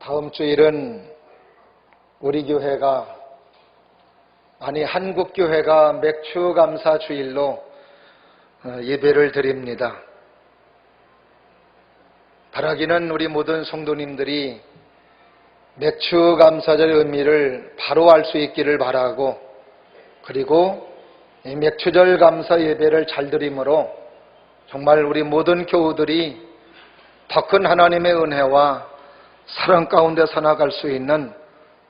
다음 주일은 우리 교회가 한국 교회가 맥주 감사 주일로 예배를 드립니다. 바라기는 우리 모든 성도님들이 맥주 감사절 의미를 바로 알 수 있기를 바라고, 그리고 이 맥주절 감사 예배를 잘 드림으로 정말 우리 모든 교우들이 더 큰 하나님의 은혜와 사랑 가운데 살아갈 수 있는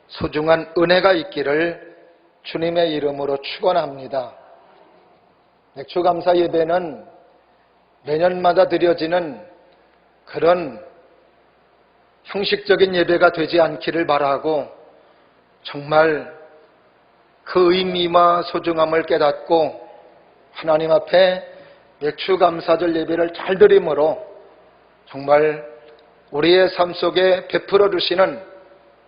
소중한 은혜가 있기를 주님의 이름으로 축원합니다. 맥주감사 예배는 매년마다 드려지는 그런 형식적인 예배가 되지 않기를 바라고, 정말 그 의미와 소중함을 깨닫고 하나님 앞에 맥주감사절 예배를 잘 드림으로 정말 우리의 삶 속에 베풀어 주시는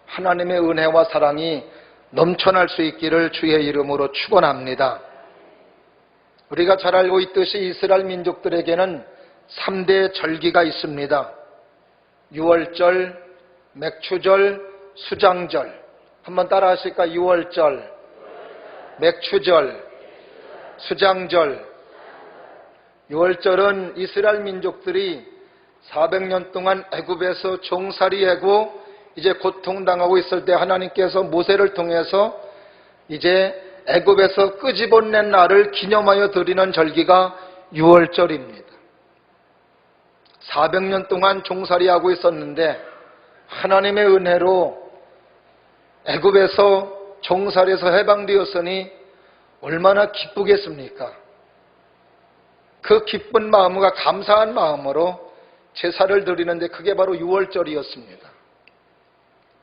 하나님의 은혜와 사랑이 넘쳐날 수 있기를 주의 이름으로 축원합니다. 우리가 잘 알고 있듯이 이스라엘 민족들에게는 3대 절기가 있습니다. 유월절, 맥추절, 수장절. 한번 따라 하실까? 유월절, 맥추절, 수장절. 유월절은 이스라엘 민족들이 400년 동안 애굽에서 종살이하고 이제 고통당하고 있을 때 하나님께서 모세를 통해서 이제 애굽에서 끄집어낸 날을 기념하여 드리는 절기가 유월절입니다. 400년 동안 종살이하고 있었는데 하나님의 은혜로 애굽에서 종살이에서 해방되었으니 얼마나 기쁘겠습니까? 그 기쁜 마음과 감사한 마음으로 제사를 드리는데 그게 바로 유월절이었습니다.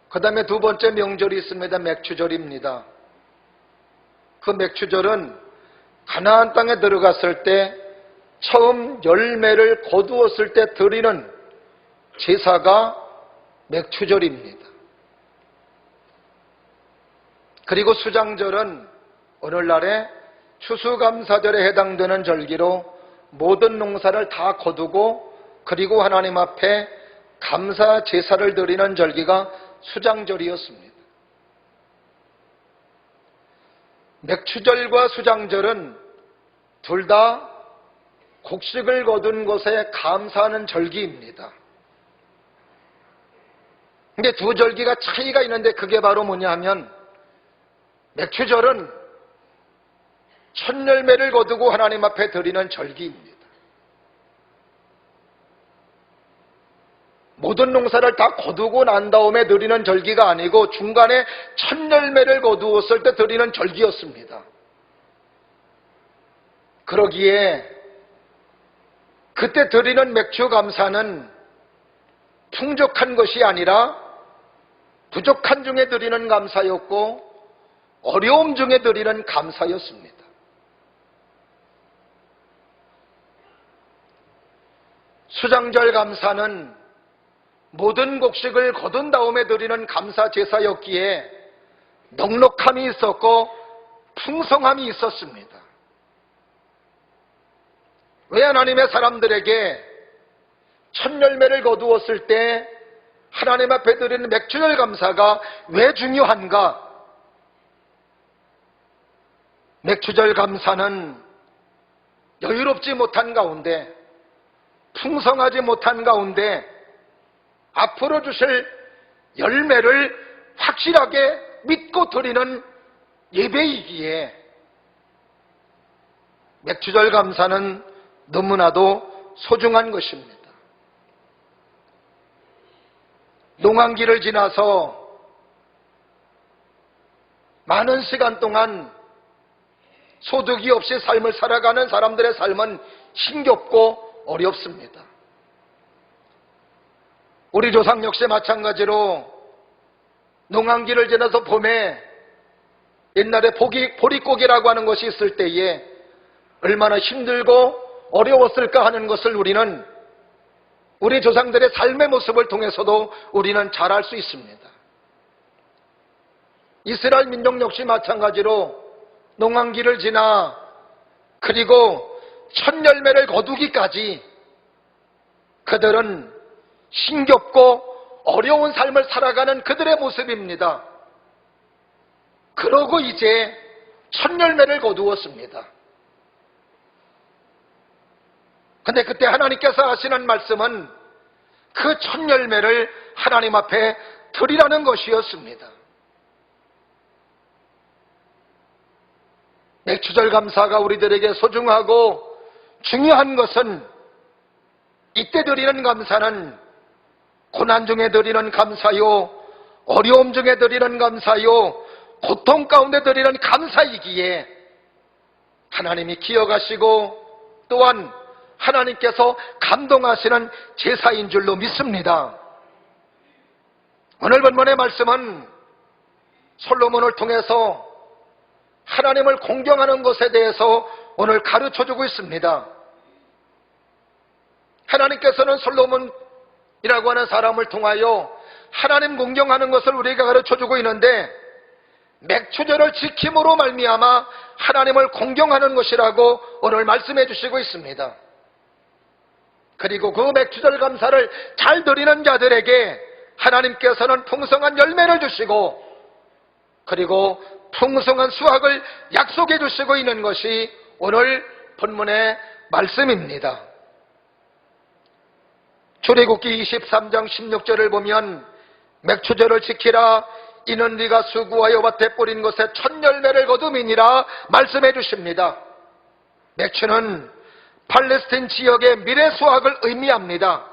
그 다음에 두 번째 명절이 있습니다. 맥추절입니다. 그 맥추절은 가나안 땅에 들어갔을 때 처음 열매를 거두었을 때 드리는 제사가 맥추절입니다. 그리고 수장절은 오늘날에 추수감사절에 해당되는 절기로 모든 농사를 다 거두고 그리고 하나님 앞에 감사 제사를 드리는 절기가 수장절이었습니다. 맥추절과 수장절은 둘 다 곡식을 거둔 것에 감사하는 절기입니다. 근데 두 절기가 차이가 있는데 그게 바로 뭐냐 하면, 맥추절은 첫 열매를 거두고 하나님 앞에 드리는 절기입니다. 모든 농사를 다 거두고 난 다음에 드리는 절기가 아니고 중간에 첫 열매를 거두었을 때 드리는 절기였습니다. 그러기에 그때 드리는 맥주 감사는 풍족한 것이 아니라 부족한 중에 드리는 감사였고 어려움 중에 드리는 감사였습니다. 수장절 감사는 모든 곡식을 거둔 다음에 드리는 감사 제사였기에 넉넉함이 있었고 풍성함이 있었습니다. 왜 하나님의 사람들에게 첫 열매를 거두었을 때 하나님 앞에 드리는 맥주절 감사가 왜 중요한가? 맥주절 감사는 여유롭지 못한 가운데, 풍성하지 못한 가운데 앞으로 주실 열매를 확실하게 믿고 드리는 예배이기에 맥주절 감사는 너무나도 소중한 것입니다. 농한기를 지나서 많은 시간 동안 소득이 없이 삶을 살아가는 사람들의 삶은 힘겹고 어렵습니다. 우리 조상 역시 마찬가지로 농한기를 지나서 봄에 옛날에 보릿고개라고 하는 것이 있을 때에 얼마나 힘들고 어려웠을까 하는 것을 우리는 우리 조상들의 삶의 모습을 통해서도 우리는 잘 알 수 있습니다. 이스라엘 민족 역시 마찬가지로 농한기를 지나 그리고 첫 열매를 거두기까지 그들은 힘겹고 어려운 삶을 살아가는 그들의 모습입니다. 그러고 이제 첫 열매를 거두었습니다. 근데 그때 하나님께서 하시는 말씀은 그 첫 열매를 하나님 앞에 드리라는 것이었습니다. 맥주절 감사가 우리들에게 소중하고 중요한 것은 이때 드리는 감사는 고난 중에 드리는 감사요, 어려움 중에 드리는 감사요, 고통 가운데 드리는 감사이기에 하나님이 기억하시고 또한 하나님께서 감동하시는 제사인 줄로 믿습니다. 오늘 본문의 말씀은 솔로몬을 통해서 하나님을 공경하는 것에 대해서 오늘 가르쳐주고 있습니다. 하나님께서는 솔로몬이라고 하는 사람을 통하여 하나님 공경하는 것을 우리에게 가르쳐주고 있는데 맥추절을 지킴으로 말미암아 하나님을 공경하는 것이라고 오늘 말씀해 주시고 있습니다. 그리고 그 맥추절 감사를 잘 드리는 자들에게 하나님께서는 풍성한 열매를 주시고 그리고 풍성한 수확을 약속해 주시고 있는 것이 오늘 본문의 말씀입니다. 출애굽기 23장 16절을 보면 맥추절을 지키라 이는 네가 수고하여 밭에 뿌린 것에 첫 열매를 거둠이니라 말씀해 주십니다. 맥추는 팔레스틴 지역의 미래 수확을 의미합니다.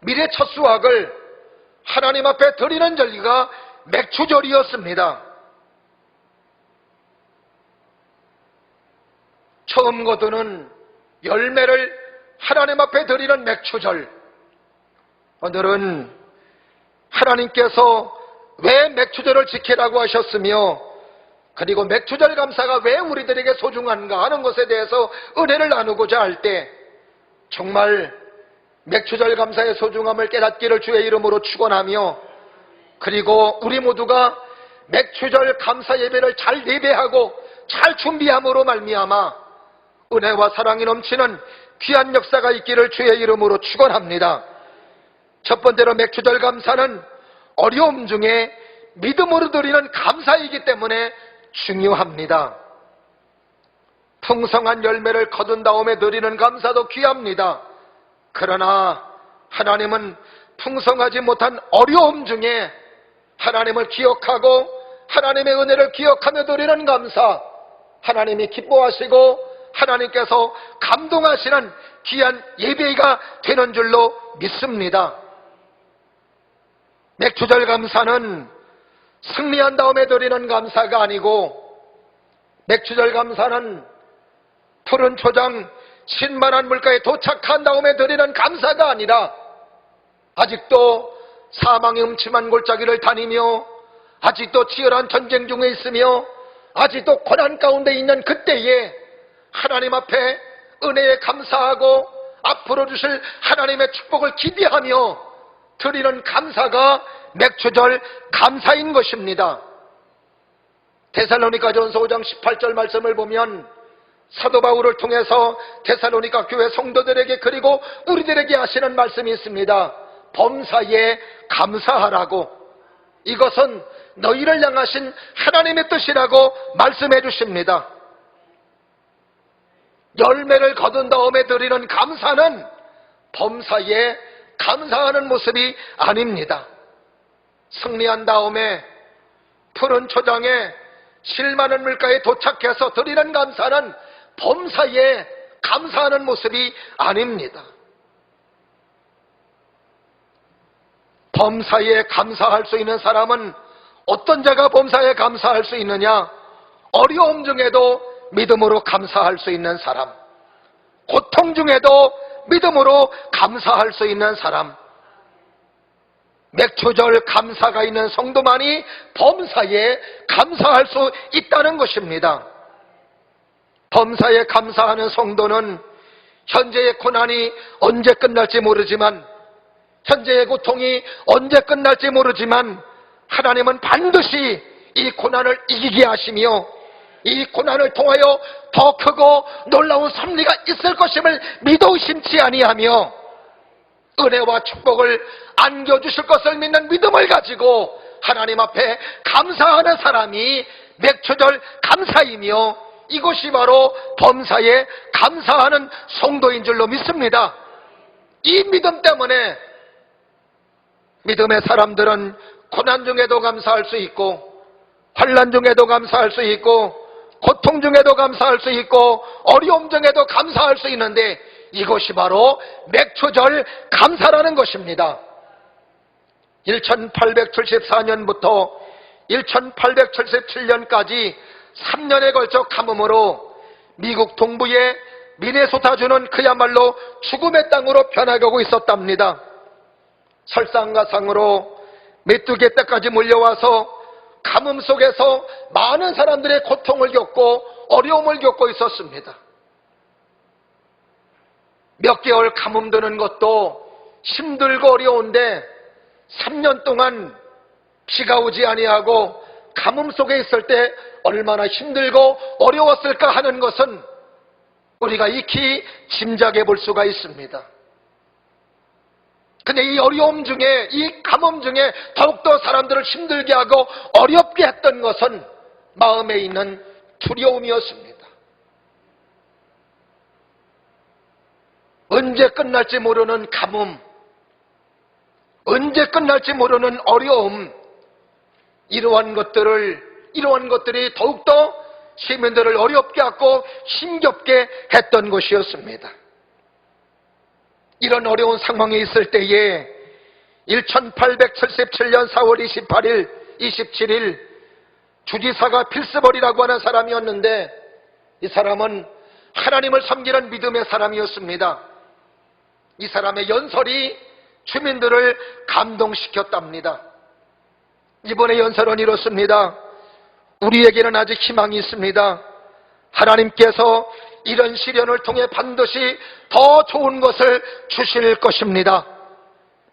미래 첫 수확을 하나님 앞에 드리는 절기가 맥추절이었습니다. 처음 거두는 열매를 하나님 앞에 드리는 맥추절. 오늘은 하나님께서 왜 맥추절을 지키라고 하셨으며 그리고 맥추절 감사가 왜 우리들에게 소중한가 하는 것에 대해서 은혜를 나누고자 할 때 정말 맥추절 감사의 소중함을 깨닫기를 주의 이름으로 축원하며 그리고 우리 모두가 맥추절 감사 예배를 잘 예배하고 잘 준비함으로 말미암아 은혜와 사랑이 넘치는 귀한 역사가 있기를 주의 이름으로 축원합니다. 첫 번째로 맥추절 감사는 어려움 중에 믿음으로 드리는 감사이기 때문에 중요합니다. 풍성한 열매를 거둔 다음에 드리는 감사도 귀합니다. 그러나 하나님은 풍성하지 못한 어려움 중에 하나님을 기억하고 하나님의 은혜를 기억하며 드리는 감사, 하나님이 기뻐하시고 하나님께서 감동하시는 귀한 예배가 되는 줄로 믿습니다. 맥추절 감사는 승리한 다음에 드리는 감사가 아니고 맥추절 감사는 푸른 초장 신만한 물가에 도착한 다음에 드리는 감사가 아니라 아직도 사망의 음침한 골짜기를 다니며 아직도 치열한 전쟁 중에 있으며 아직도 고난 가운데 있는 그때에 하나님 앞에 은혜에 감사하고 앞으로 주실 하나님의 축복을 기대하며 드리는 감사가 맥추절 감사인 것입니다. 데살로니가전서 5장 18절 말씀을 보면 사도 바울을 통해서 데살로니가 교회 성도들에게 그리고 우리들에게 하시는 말씀이 있습니다. 범사에 감사하라고. 이것은 너희를 향하신 하나님의 뜻이라고 말씀해 주십니다. 열매를 거둔 다음에 드리는 감사는 범사에 감사하는 모습이 아닙니다. 승리한 다음에 푸른 초장에 실만한 물가에 도착해서 드리는 감사는 범사에 감사하는 모습이 아닙니다. 범사에 감사할 수 있는 사람은 어떤 자가 범사에 감사할 수 있느냐? 어려움 중에도 믿음으로 감사할 수 있는 사람, 고통 중에도 믿음으로 감사할 수 있는 사람, 맥추절 감사가 있는 성도만이 범사에 감사할 수 있다는 것입니다. 범사에 감사하는 성도는 현재의 고난이 언제 끝날지 모르지만, 현재의 고통이 언제 끝날지 모르지만 하나님은 반드시 이 고난을 이기게 하시며 이 고난을 통하여 더 크고 놀라운 섭리가 있을 것임을 믿어 의심치 아니하며 은혜와 축복을 안겨주실 것을 믿는 믿음을 가지고 하나님 앞에 감사하는 사람이 맥초절 감사이며, 이것이 바로 범사에 감사하는 성도인 줄로 믿습니다. 이 믿음 때문에 믿음의 사람들은 고난 중에도 감사할 수 있고, 환난 중에도 감사할 수 있고, 고통 중에도 감사할 수 있고, 어려움 중에도 감사할 수 있는데, 이것이 바로 맥초절 감사라는 것입니다. 1874년부터 1877년까지 3년에 걸쳐 가뭄으로 미국 동부의 미네소타주는 그야말로 죽음의 땅으로 변화가고 있었답니다. 설상가상으로 메뚜기 떼까지 몰려와서 가뭄 속에서 많은 사람들의 고통을 겪고 어려움을 겪고 있었습니다. 몇 개월 가뭄 드는 것도 힘들고 어려운데 3년 동안 비가 오지 아니하고 가뭄 속에 있을 때 얼마나 힘들고 어려웠을까 하는 것은 우리가 익히 짐작해 볼 수가 있습니다. 근데 이 어려움 중에, 이 가뭄 중에 더욱더 사람들을 힘들게 하고 어렵게 했던 것은 마음에 있는 두려움이었습니다. 언제 끝날지 모르는 가뭄, 언제 끝날지 모르는 어려움, 이러한 것들이 더욱더 시민들을 어렵게 하고 힘겹게 했던 것이었습니다. 이런 어려운 상황에 있을 때에 1877년 4월 27일 주지사가 필스버리라고 하는 사람이었는데, 이 사람은 하나님을 섬기는 믿음의 사람이었습니다. 이 사람의 연설이 주민들을 감동시켰답니다. 이번에 연설은 이렇습니다. 우리에게는 아직 희망이 있습니다. 하나님께서 이런 시련을 통해 반드시 더 좋은 것을 주실 것입니다.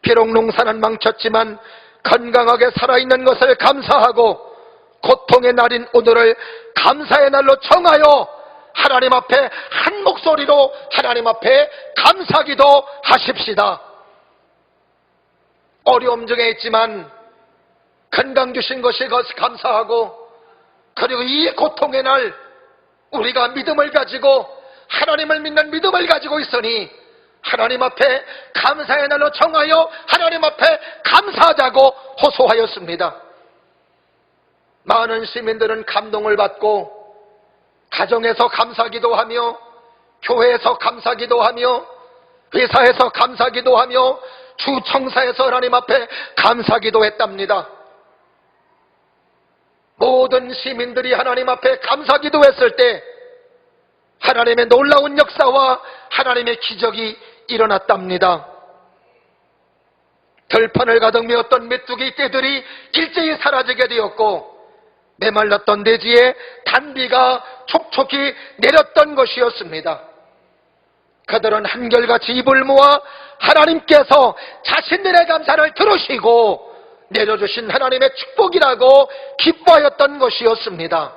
비록 농사는 망쳤지만 건강하게 살아있는 것을 감사하고 고통의 날인 오늘을 감사의 날로 정하여 하나님 앞에 한 목소리로 하나님 앞에 감사기도 하십시다. 어려움 중에 있지만 건강 주신 것이 감사하고, 그리고 이 고통의 날 우리가 믿음을 가지고 하나님을 믿는 믿음을 가지고 있으니 하나님 앞에 감사의 날로 정하여 하나님 앞에 감사하자고 호소하였습니다. 많은 시민들은 감동을 받고 가정에서 감사기도하며, 교회에서 감사기도하며, 회사에서 감사기도하며, 주청사에서 하나님 앞에 감사기도했답니다. 모든 시민들이 하나님 앞에 감사기도했을 때 하나님의 놀라운 역사와 하나님의 기적이 일어났답니다. 들판을 가득 메웠던 메뚜기 떼들이 일제히 사라지게 되었고, 메말랐던 대지에 단비가 촉촉히 내렸던 것이었습니다. 그들은 한결같이 입을 모아 하나님께서 자신들의 감사를 들으시고 내려주신 하나님의 축복이라고 기뻐하였던 것이었습니다.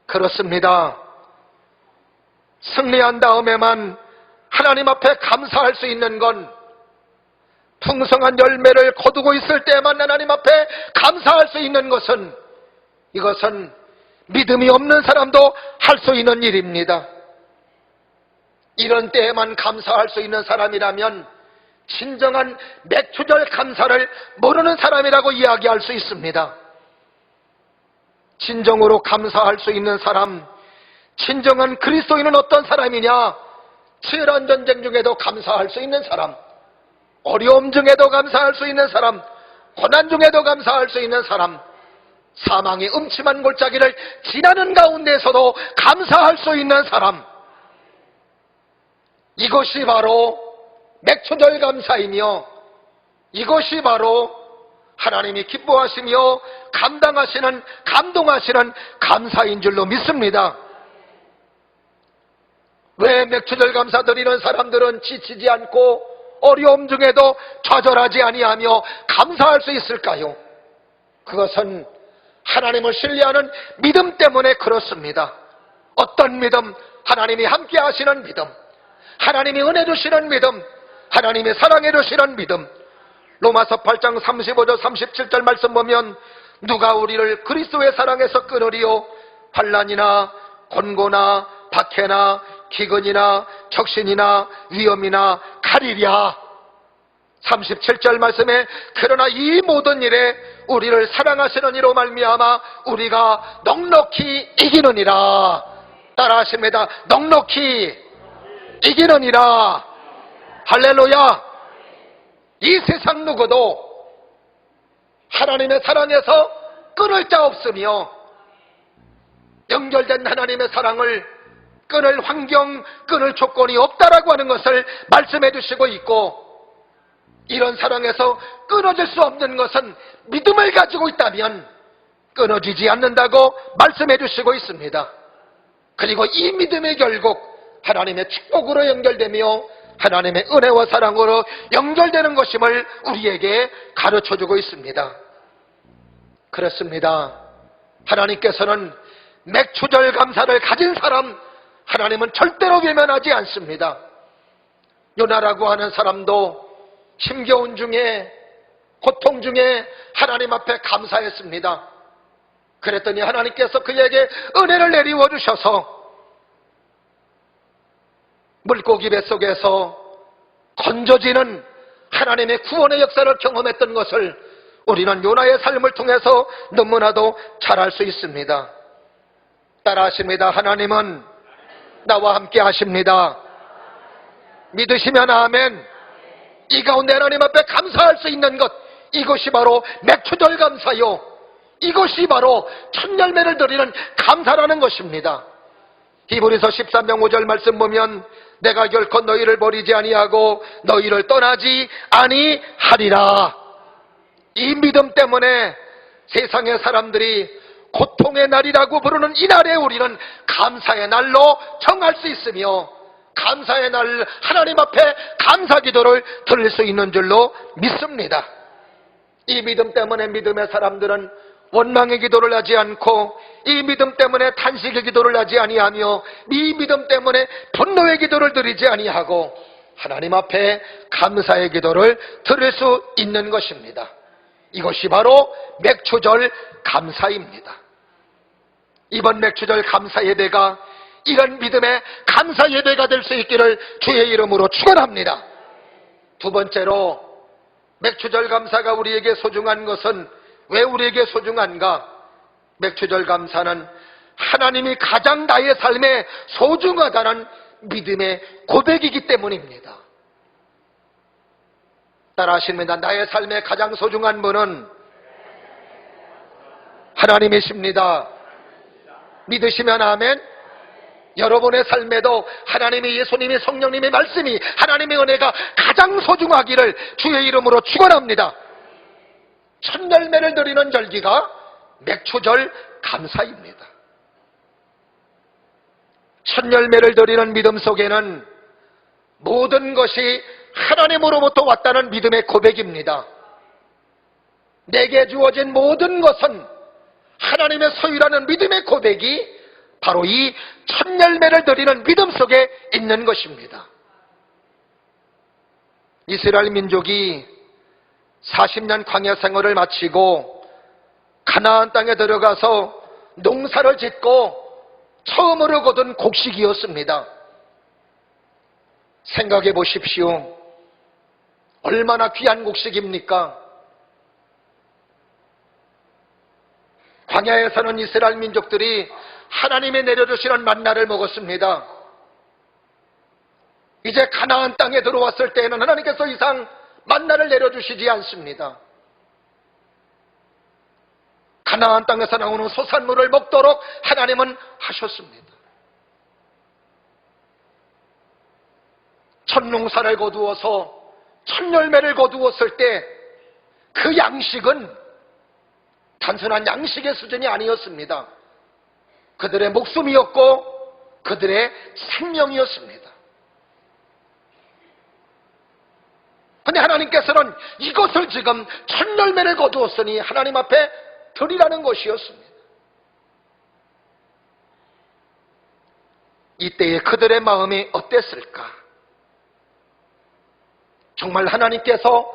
그렇습니다. 승리한 다음에만 하나님 앞에 감사할 수 있는 건, 풍성한 열매를 거두고 있을 때만 하나님 앞에 감사할 수 있는 것은, 이것은 믿음이 없는 사람도 할 수 있는 일입니다. 이런 때에만 감사할 수 있는 사람이라면 진정한 맥초절 감사를 모르는 사람이라고 이야기할 수 있습니다. 진정으로 감사할 수 있는 사람, 진정한 그리스도인은 어떤 사람이냐? 치열한 전쟁 중에도 감사할 수 있는 사람, 어려움 중에도 감사할 수 있는 사람, 고난 중에도 감사할 수 있는 사람, 사망의 음침한 골짜기를 지나는 가운데서도 감사할 수 있는 사람, 이것이 바로 맥초절 감사이며, 이것이 바로 하나님이 기뻐하시며 감동하시는 감사인 줄로 믿습니다. 왜 맥초절 감사 드리는 사람들은 지치지 않고 어려움 중에도 좌절하지 아니하며 감사할 수 있을까요? 그것은 하나님을 신뢰하는 믿음 때문에 그렇습니다. 어떤 믿음? 하나님이 함께 하시는 믿음, 하나님이 은혜 주시는 믿음, 하나님의 사랑해 주시는 믿음. 로마서 8장 35절 37절 말씀 보면 누가 우리를 그리스도의 사랑에서 끊으리요? 환난이나 곤고나 박해나 기근이나 적신이나 위험이나 칼이랴. 37절 말씀에 그러나 이 모든 일에 우리를 사랑하시는 이로 말미암아 우리가 넉넉히 이기느니라. 따라하십니다. 넉넉히 이기느니라. 할렐루야. 이 세상 누구도 하나님의 사랑에서 끊을 자 없으며 연결된 하나님의 사랑을 끊을 환경, 끊을 조건이 없다라고 하는 것을 말씀해 주시고 있고, 이런 사랑에서 끊어질 수 없는 것은 믿음을 가지고 있다면 끊어지지 않는다고 말씀해 주시고 있습니다. 그리고 이 믿음이 결국 하나님의 축복으로 연결되며 하나님의 은혜와 사랑으로 연결되는 것임을 우리에게 가르쳐주고 있습니다. 그렇습니다. 하나님께서는 맥추절 감사를 가진 사람, 하나님은 절대로 외면하지 않습니다. 요나라고 하는 사람도 힘겨운 중에, 고통 중에 하나님 앞에 감사했습니다. 그랬더니 하나님께서 그에게 은혜를 내리워 주셔서 물고기 뱃속에서 건져지는 하나님의 구원의 역사를 경험했던 것을 우리는 요나의 삶을 통해서 너무나도 잘 알 수 있습니다. 따라하십니다. 하나님은 나와 함께 하십니다. 믿으시면 아멘. 이 가운데 하나님 앞에 감사할 수 있는 것, 이것이 바로 맥추절 감사요, 이것이 바로 첫 열매를 드리는 감사라는 것입니다. 히브리서 13장 5절 말씀 보면 내가 결코 너희를 버리지 아니하고 너희를 떠나지 아니하리라. 이 믿음 때문에 세상의 사람들이 고통의 날이라고 부르는 이 날에 우리는 감사의 날로 정할 수 있으며 감사의 날 하나님 앞에 감사 기도를 드릴 수 있는 줄로 믿습니다. 이 믿음 때문에 믿음의 사람들은 원망의 기도를 하지 않고, 이 믿음 때문에 탄식의 기도를 하지 아니하며, 이 믿음 때문에 분노의 기도를 드리지 아니하고 하나님 앞에 감사의 기도를 드릴 수 있는 것입니다. 이것이 바로 맥추절 감사입니다. 이번 맥추절 감사 예배가 이런 믿음의 감사 예배가 될 수 있기를 주의 이름으로 축원합니다. 두 번째로, 맥추절 감사가 우리에게 소중한 것은 왜 우리에게 소중한가? 맥추절 감사는 하나님이 가장 나의 삶에 소중하다는 믿음의 고백이기 때문입니다. 따라하십니다. 나의 삶에 가장 소중한 분은 하나님이십니다. 믿으시면 아멘. 여러분의 삶에도 하나님의 예수님이, 성령님의 말씀이, 하나님의 은혜가 가장 소중하기를 주의 이름으로 축원합니다. 첫 열매를 드리는 절기가 맥추절 감사입니다. 첫 열매를 드리는 믿음 속에는 모든 것이 하나님으로부터 왔다는 믿음의 고백입니다. 내게 주어진 모든 것은 하나님의 소유라는 믿음의 고백이 바로 이 첫 열매를 드리는 믿음 속에 있는 것입니다. 이스라엘 민족이 40년 광야 생활을 마치고 가나안 땅에 들어가서 농사를 짓고 처음으로 거둔 곡식이었습니다. 생각해 보십시오. 얼마나 귀한 곡식입니까? 광야에서는 이스라엘 민족들이 하나님이 내려주시는 만나를 먹었습니다. 이제 가나안 땅에 들어왔을 때에는 하나님께서 이상 만나를 내려주시지 않습니다. 가나안 땅에서 나오는 소산물을 먹도록 하나님은 하셨습니다. 첫 농사를 거두어서 첫 열매를 거두었을 때 그 양식은 단순한 양식의 수준이 아니었습니다. 그들의 목숨이었고 그들의 생명이었습니다. 그런데 하나님께서는 이것을 지금 첫 열매를 거두었으니 하나님 앞에 드리라는 것이었습니다. 이때에 그들의 마음이 어땠을까? 정말 하나님께서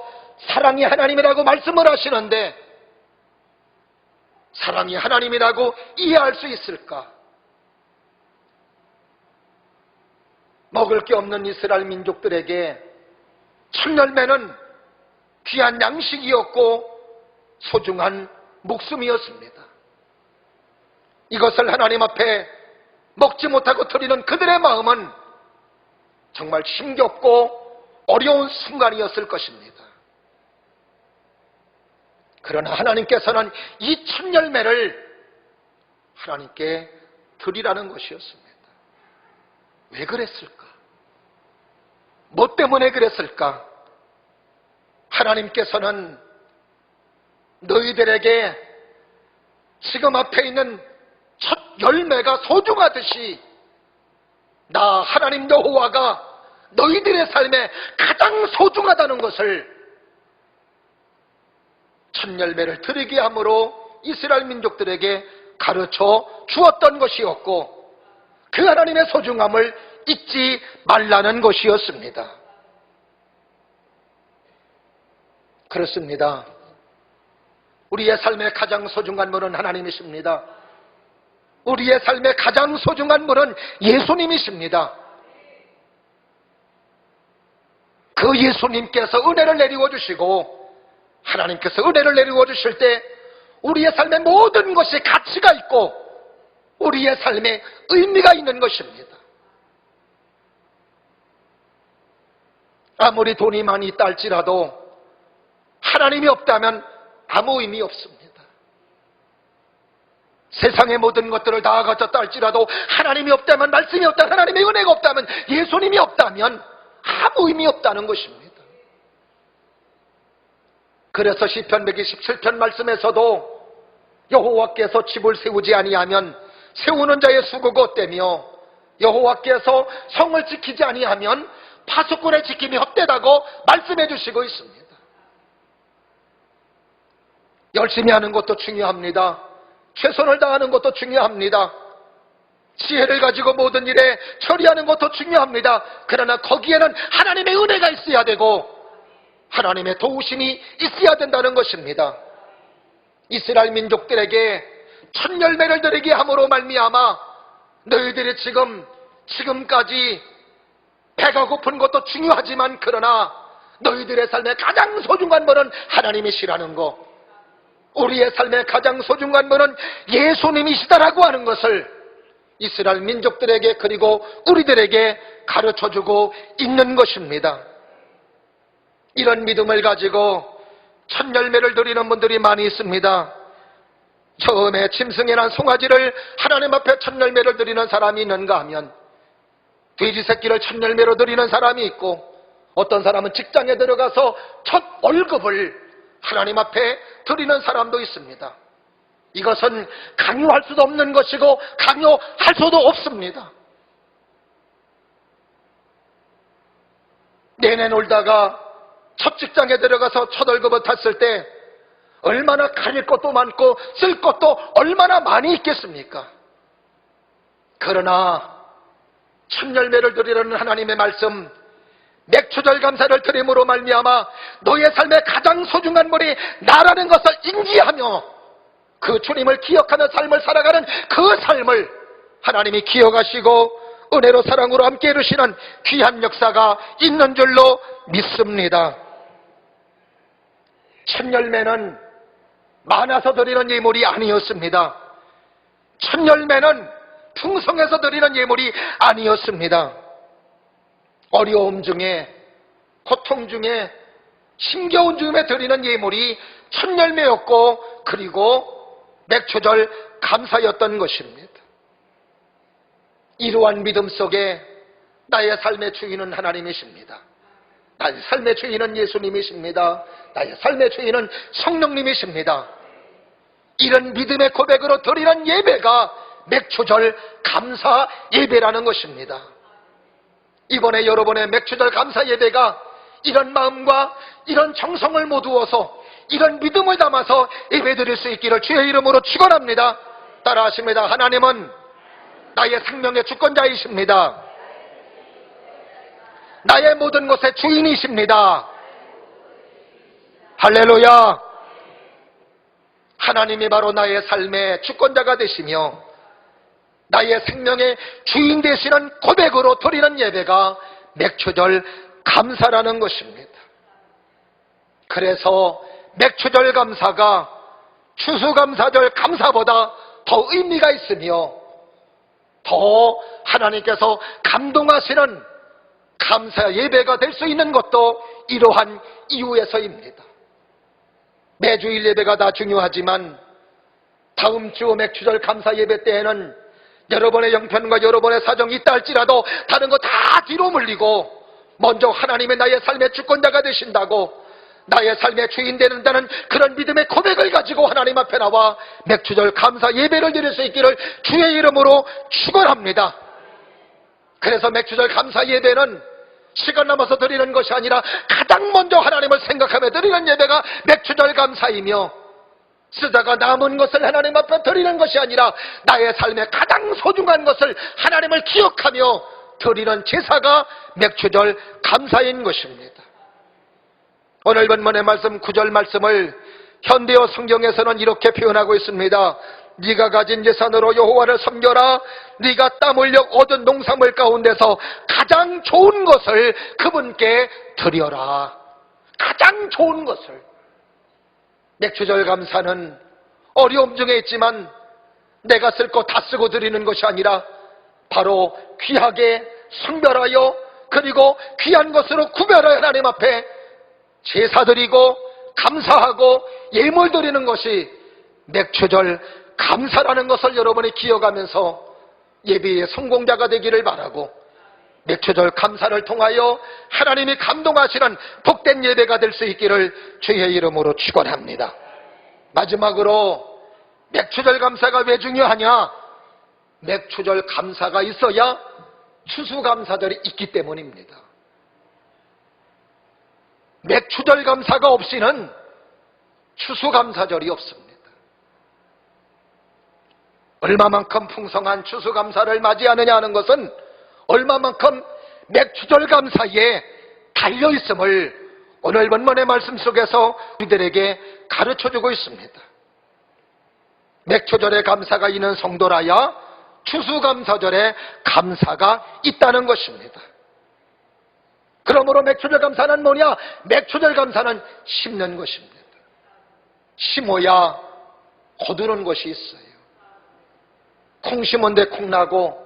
사랑이 하나님이라고 말씀을 하시는데 사랑이 하나님이라고 이해할 수 있을까? 먹을 게 없는 이스라엘 민족들에게 첫 열매는 귀한 양식이었고 소중한 목숨이었습니다. 이것을 하나님 앞에 먹지 못하고 드리는 그들의 마음은 정말 힘겹고 어려운 순간이었을 것입니다. 그러나 하나님께서는 이 첫 열매를 하나님께 드리라는 것이었습니다. 왜 그랬을까? 뭐 때문에 그랬을까? 하나님께서는 너희들에게 지금 앞에 있는 첫 열매가 소중하듯이 나 하나님 여호와가 너희들의 삶에 가장 소중하다는 것을 첫 열매를 드리게 함으로 이스라엘 민족들에게 가르쳐 주었던 것이었고 그 하나님의 소중함을 잊지 말라는 것이었습니다. 그렇습니다. 우리의 삶의 가장 소중한 분은 하나님이십니다. 우리의 삶의 가장 소중한 분은 예수님이십니다. 그 예수님께서 은혜를 내리워 주시고 하나님께서 은혜를 내리워 주실 때 우리의 삶의 모든 것이 가치가 있고 우리의 삶에 의미가 있는 것입니다. 아무리 돈이 많이 있다 할지라도 하나님이 없다면 아무 의미 없습니다. 세상의 모든 것들을 다 가졌다 할지라도 하나님이 없다면, 말씀이 없다면, 하나님의 은혜가 없다면, 예수님이 없다면 아무 의미 없다는 것입니다. 그래서 시편 127편 말씀에서도 여호와께서 집을 세우지 아니하면 세우는 자의 수고가 헛되며 여호와께서 성을 지키지 아니하면 파수꾼의 지킴이 헛되다고 말씀해 주시고 있습니다. 열심히 하는 것도 중요합니다. 최선을 다하는 것도 중요합니다. 지혜를 가지고 모든 일에 처리하는 것도 중요합니다. 그러나 거기에는 하나님의 은혜가 있어야 되고 하나님의 도우심이 있어야 된다는 것입니다. 이스라엘 민족들에게 첫 열매를 드리게 함으로 말미암아 너희들이 지금까지 배가 고픈 것도 중요하지만 그러나 너희들의 삶의 가장 소중한 분은 하나님이시라는 것, 우리의 삶의 가장 소중한 분은 예수님이시다라고 하는 것을 이스라엘 민족들에게 그리고 우리들에게 가르쳐주고 있는 것입니다. 이런 믿음을 가지고 첫 열매를 드리는 분들이 많이 있습니다. 처음에 짐승에 난 송아지를 하나님 앞에 첫 열매를 드리는 사람이 있는가 하면 돼지 새끼를 첫 열매로 드리는 사람이 있고 어떤 사람은 직장에 들어가서 첫 월급을 하나님 앞에 드리는 사람도 있습니다. 이것은 강요할 수도 없는 것이고 강요할 수도 없습니다. 내내 놀다가 첫 직장에 들어가서 첫 월급을 탔을 때 얼마나 가릴 것도 많고 쓸 것도 얼마나 많이 있겠습니까? 그러나 첫 열매를 드리려는 하나님의 말씀, 맥추절 감사를 드림으로 말미암아 너의 삶의 가장 소중한 분이 나라는 것을 인지하며 그 주님을 기억하는 삶을 살아가는 그 삶을 하나님이 기억하시고 은혜로 사랑으로 함께 이루시는 귀한 역사가 있는 줄로 믿습니다. 첫 열매는 많아서 드리는 예물이 아니었습니다. 첫 열매는 풍성해서 드리는 예물이 아니었습니다. 어려움 중에, 고통 중에, 힘겨운 중에 드리는 예물이 첫 열매였고 그리고 맥추절 감사였던 것입니다. 이러한 믿음 속에 나의 삶의 주인은 하나님이십니다. 나의 삶의 주인은 예수님이십니다. 나의 삶의 주인은 성령님이십니다. 이런 믿음의 고백으로 드리는 예배가 맥추절 감사 예배라는 것입니다. 이번에 여러분의 맥추절 감사 예배가 이런 마음과 이런 정성을 모두어서 이런 믿음을 담아서 예배 드릴 수 있기를 주의 이름으로 축원합니다. 따라하십니다. 하나님은 나의 생명의 주권자이십니다. 나의 모든 것의 주인이십니다. 할렐루야. 하나님이 바로 나의 삶의 주권자가 되시며 나의 생명의 주인 되시는 고백으로 드리는 예배가 맥추절 감사라는 것입니다. 그래서 맥추절 감사가 추수감사절 감사보다 더 의미가 있으며 더 하나님께서 감동하시는 감사 예배가 될 수 있는 것도 이러한 이유에서입니다. 매주일 예배가 다 중요하지만 다음 주 맥추절 감사 예배 때에는 여러분의 형편과 여러분의 사정이 있다 할지라도 다른 거 다 뒤로 물리고 먼저 하나님의 나의 삶의 주권자가 되신다고 나의 삶의 주인 되는다는 그런 믿음의 고백을 가지고 하나님 앞에 나와 맥추절 감사 예배를 드릴 수 있기를 주의 이름으로 축원합니다. 그래서 맥추절 감사 예배는 시간 남아서 드리는 것이 아니라 가장 먼저 하나님을 생각하며 드리는 예배가 맥추절 감사이며 쓰다가 남은 것을 하나님 앞에 드리는 것이 아니라 나의 삶의 가장 소중한 것을 하나님을 기억하며 드리는 제사가 맥추절 감사인 것입니다. 오늘 본문의 말씀 9절 말씀을 현대어 성경에서는 이렇게 표현하고 있습니다. 네가 가진 재산으로 여호와를 섬겨라. 네가 땀 흘려 얻은 농산물 가운데서 가장 좋은 것을 그분께 드려라. 가장 좋은 것을. 맥추절 감사는 어려움 중에 있지만 내가 쓸 거 다 쓰고 드리는 것이 아니라 바로 귀하게 성별하여 그리고 귀한 것으로 구별하여 하나님 앞에 제사드리고 감사하고 예물 드리는 것이 맥추절 감사라는 것을 여러분이 기억하면서 예배의 성공자가 되기를 바라고 맥추절 감사를 통하여 하나님이 감동하시는 복된 예배가 될 수 있기를 주의 이름으로 축원합니다. 마지막으로 맥추절 감사가 왜 중요하냐? 맥추절 감사가 있어야 추수감사절이 있기 때문입니다. 맥추절 감사가 없이는 추수감사절이 없습니다. 얼마만큼 풍성한 추수감사를 맞이하느냐 하는 것은 얼마만큼 맥추절 감사에 달려있음을 오늘 본문의 말씀 속에서 우리들에게 가르쳐주고 있습니다. 맥추절의 감사가 있는 성도라야 추수감사절에 감사가 있다는 것입니다. 그러므로 맥추절 감사는 뭐냐? 맥추절 감사는 심는 것입니다. 심어야 거두는 것이 있어요. 콩 심은 데 콩 나고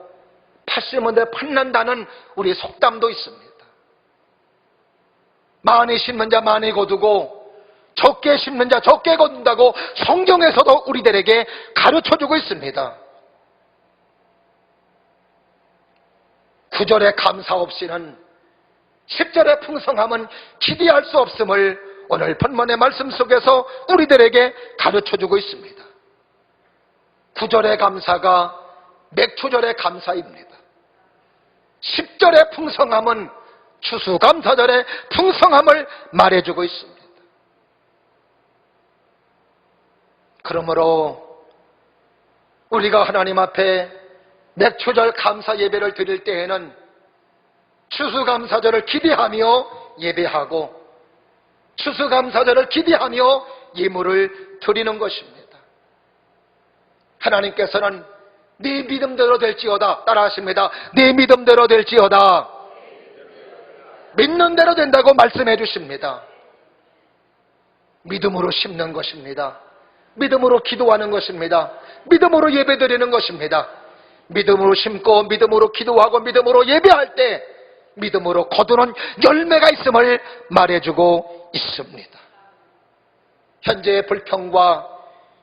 팥 심은 데 팥 난다는 우리 속담도 있습니다. 많이 심는 자 많이 거두고 적게 심는 자 적게 거둔다고 성경에서도 우리들에게 가르쳐주고 있습니다. 9절의 감사 없이는 10절의 풍성함은 기대할 수 없음을 오늘 본문의 말씀 속에서 우리들에게 가르쳐주고 있습니다. 9절의 감사가 맥추절의 감사입니다. 10절의 풍성함은 추수감사절의 풍성함을 말해주고 있습니다. 그러므로 우리가 하나님 앞에 맥추절 감사 예배를 드릴 때에는 추수감사절을 기대하며 예배하고 추수감사절을 기대하며 예물을 드리는 것입니다. 하나님께서는 네 믿음대로 될지어다 따라하십니다. 네 믿음대로 될지어다. 믿는 대로 된다고 말씀해 주십니다. 믿음으로 심는 것입니다. 믿음으로 기도하는 것입니다. 믿음으로 예배드리는 것입니다. 믿음으로 심고 믿음으로 기도하고 믿음으로 예배할 때 믿음으로 거두는 열매가 있음을 말해주고 있습니다. 현재의 불평과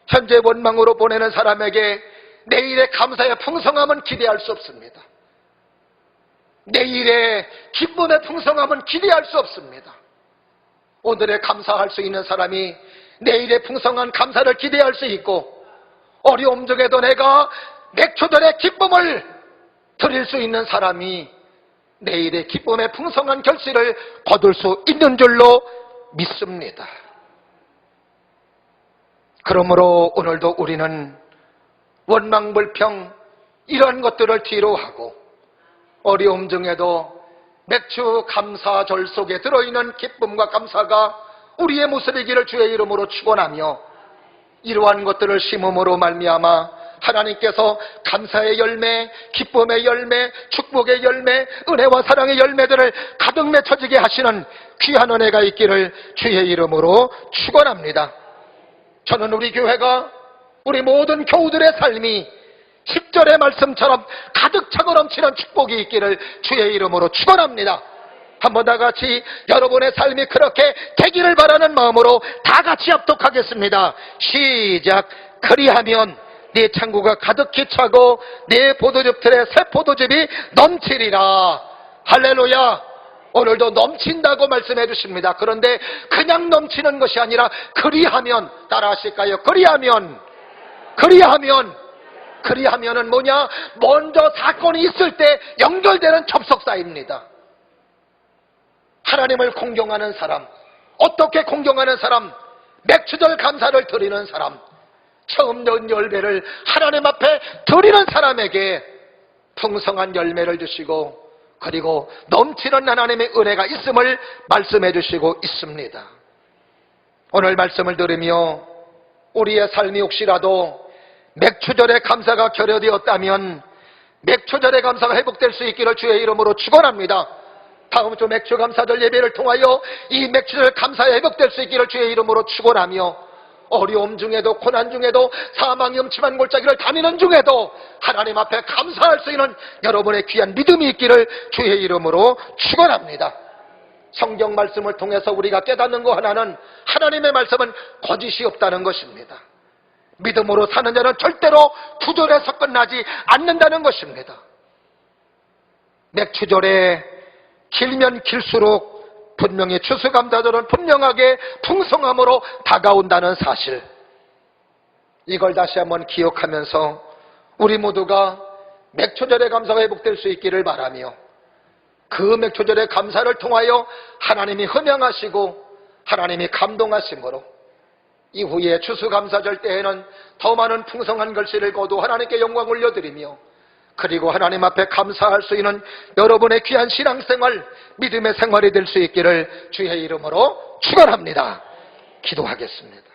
현재 원망으로 보내는 사람에게 내일의 감사의 풍성함은 기대할 수 없습니다. 내일의 기쁨의 풍성함은 기대할 수 없습니다. 오늘에 감사할 수 있는 사람이 내일의 풍성한 감사를 기대할 수 있고 어려움 중에도 내가 맥추절의 기쁨을 드릴 수 있는 사람이 내일의 기쁨의 풍성한 결실을 거둘 수 있는 줄로 믿습니다. 그러므로 오늘도 우리는 원망, 불평 이런 것들을 뒤로 하고 어려움 중에도 맥추 감사절 속에 들어있는 기쁨과 감사가 우리의 모습이기를 주의 이름으로 축원하며, 이러한 것들을 심음으로 말미암아 하나님께서 감사의 열매, 기쁨의 열매, 축복의 열매, 은혜와 사랑의 열매들을 가득 맺혀지게 하시는 귀한 은혜가 있기를 주의 이름으로 축원합니다. 저는 우리 교회가, 우리 모든 교우들의 삶이 10절의 말씀처럼 가득 차고 넘치는 축복이 있기를 주의 이름으로 축원합니다. 한번 다 같이 여러분의 삶이 그렇게 되기를 바라는 마음으로 다 같이 합독하겠습니다. 시작. 그리하면 네 창고가 가득히 차고 네 포도즙 틀에 새 포도즙이 넘치리라. 할렐루야. 오늘도 넘친다고 말씀해 주십니다. 그런데 그냥 넘치는 것이 아니라 그리하면, 따라 하실까요? 그리하면은 뭐냐? 먼저 사건이 있을 때 연결되는 접속사입니다. 하나님을 공경하는 사람, 어떻게 공경하는 사람? 맥주절 감사를 드리는 사람, 처음 넣은 열매를 하나님 앞에 드리는 사람에게 풍성한 열매를 주시고, 그리고 넘치는 하나님의 은혜가 있음을 말씀해 주시고 있습니다. 오늘 말씀을 들으며 우리의 삶이 혹시라도 맥주절의 감사가 결여되었다면 맥주절의 감사가 회복될 수 있기를 주의 이름으로 축원합니다. 다음 주 맥주 감사절 예배를 통하여 이 맥주절 감사에 회복될 수 있기를 주의 이름으로 축원하며, 어려움 중에도, 고난 중에도, 사망이 음침한 골짜기를 다니는 중에도 하나님 앞에 감사할 수 있는 여러분의 귀한 믿음이 있기를 주의 이름으로 축원합니다. 성경 말씀을 통해서 우리가 깨닫는 것 하나는, 하나님의 말씀은 거짓이 없다는 것입니다. 믿음으로 사는 자는 절대로 구절에서 끝나지 않는다는 것입니다. 맥주절에 길면 길수록 분명히 추수감사절은 분명하게 풍성함으로 다가온다는 사실, 이걸 다시 한번 기억하면서 우리 모두가 맥주절의 감사가 회복될 수 있기를 바라며, 그 맥주절의 감사를 통하여 하나님이 흠양하시고 하나님이 감동하심으로 이후에 추수감사절 때에는 더 많은 풍성한 결실을 거두 하나님께 영광 올려드리며, 그리고 하나님 앞에 감사할 수 있는 여러분의 귀한 신앙생활, 믿음의 생활이 될 수 있기를 주의 이름으로 축원합니다. 기도하겠습니다.